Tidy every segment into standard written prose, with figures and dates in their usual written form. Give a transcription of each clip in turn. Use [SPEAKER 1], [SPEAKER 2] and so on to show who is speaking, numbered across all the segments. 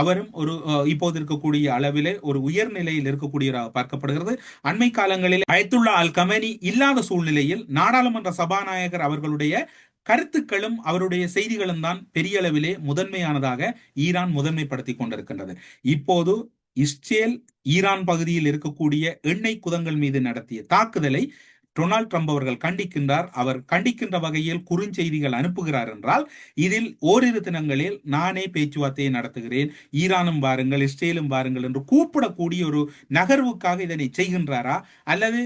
[SPEAKER 1] அவரும் ஒரு இப்போது இருக்கக்கூடிய அளவிலே ஒரு உயர்நிலையில் இருக்கக்கூடியவராக பார்க்கப்படுகிறது. அண்மை காலங்களில் அயத்துல்லா அல் கமேனி இல்லாத சூழ்நிலையில் நாடாளுமன்ற சபாநாயகர் அவர்களுடைய கருத்துக்களும் அவருடைய செய்திகளும் தான் பெரிய அளவிலே முதன்மையானதாக ஈரான் முதன்மைப்படுத்திக் கொண்டிருக்கின்றது. இப்போது இஸ்ரேல் ஈரான் பகுதியில் இருக்கக்கூடிய எண்ணெய் குதங்கள் மீது நடத்திய தாக்குதலை டொனால்ட் ட்ரம்ப் அவர்கள் கண்டிக்கின்றார். அவர் கண்டிக்கின்ற வகையில் குறுஞ்செய்திகள் அனுப்புகிறார் என்றால் இதில் ஓரிரு தினங்களில் நானே பேச்சுவார்த்தையை நடத்துகிறேன், ஈரானும் பாருங்கள் இஸ்ரேலும் பாருங்கள் என்று கூப்பிடக்கூடிய ஒரு நகர்வுக்காக இதனை செய்கின்றாரா, அல்லது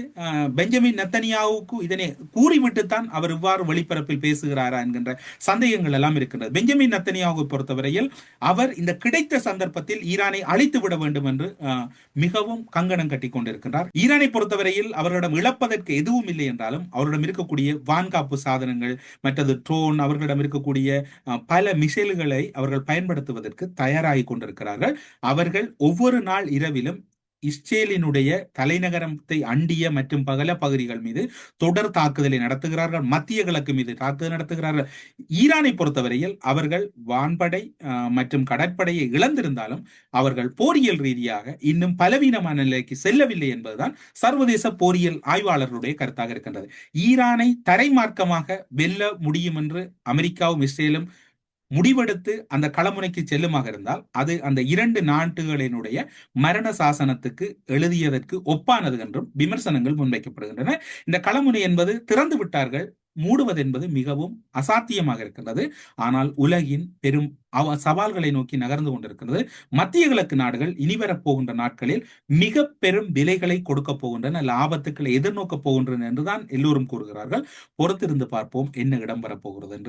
[SPEAKER 1] பெஞ்சமின் நெத்தனியாவுக்கு இதனை கூறிவிட்டுத்தான் அவர் இவ்வாறு வெளிப்பரப்பில் பேசுகிறாரா என்கின்ற சந்தேகங்கள் எல்லாம் இருக்கின்றது. பெஞ்சமின் நெத்தனியாவை பொறுத்தவரையில் அவர் இந்த கிடைத்த சந்தர்ப்பத்தில் ஈரானை அழித்து விட வேண்டும் என்று மிகவும் கங்கணம் கட்டி கொண்டிருக்கின்றார். ஈரானை பொறுத்தவரையில் அவர்களிடம் இழப்பதற்கு எதுவும் இல்லை என்றாலும் அவரிடம் இருக்கக்கூடிய வான்காப்பு சாதனங்கள், மற்றது ட்ரோன், அவர்களிடம் இருக்கக்கூடிய பல மிசைல்களை அவர்கள் பயன்படுத்துவதற்கு தயாராகி கொண்டிருக்கிறார்கள். அவர்கள் ஒவ்வொரு நாள் இரவிலும் இஸ்ரேலினுடைய தலைநகரத்தை அண்டிய மற்றும் பகல பகுதிகள் மீது தொடர் தாக்குதலை நடத்துகிறார்கள். மத்திய கிழக்கு மீது தாக்குதல் நடத்துகிறார்கள். ஈரானை பொறுத்தவரையில் அவர்கள் வான்படை மற்றும் கடற்படையை இழந்திருந்தாலும் அவர்கள் போரியல் ரீதியாக இன்னும் பலவீனமான நிலைக்கு செல்லவில்லை என்பதுதான் சர்வதேச போரியல் ஆய்வாளர்களுடைய கருத்தாக இருக்கின்றது. ஈரானை தரைமார்க்கமாக வெல்ல முடியும் என்று அமெரிக்காவும் இஸ்ரேலும் முடிவெடுத்து அந்த களமுனைக்கு செல்லுமாக இருந்தால் அது அந்த இரண்டு நாடுகளினுடைய மரண சாசனத்துக்கு எழுதியதற்கு ஒப்பானது என்றும் விமர்சனங்கள் முன்வைக்கப்படுகின்றன. இந்த களமுனை என்பது திறந்து விட்டார்கள், மூடுவது என்பது மிகவும் அசாத்தியமாக இருக்கின்றது. ஆனால் உலகின் பெரும் சவால்களை நோக்கி நகர்ந்து கொண்டிருக்கிறது. மத்திய கிழக்கு நாடுகள் இனிவரப்போகின்ற நாட்களில் மிக பெரும் விலைகளை கொடுக்க போகின்றன, லாபத்துக்களை எதிர்நோக்க போகின்றன என்றுதான் எல்லோரும் கூறுகிறார்கள். பொறுத்திருந்து பார்ப்போம் என்ன இடம் வரப்போகிறது என்று.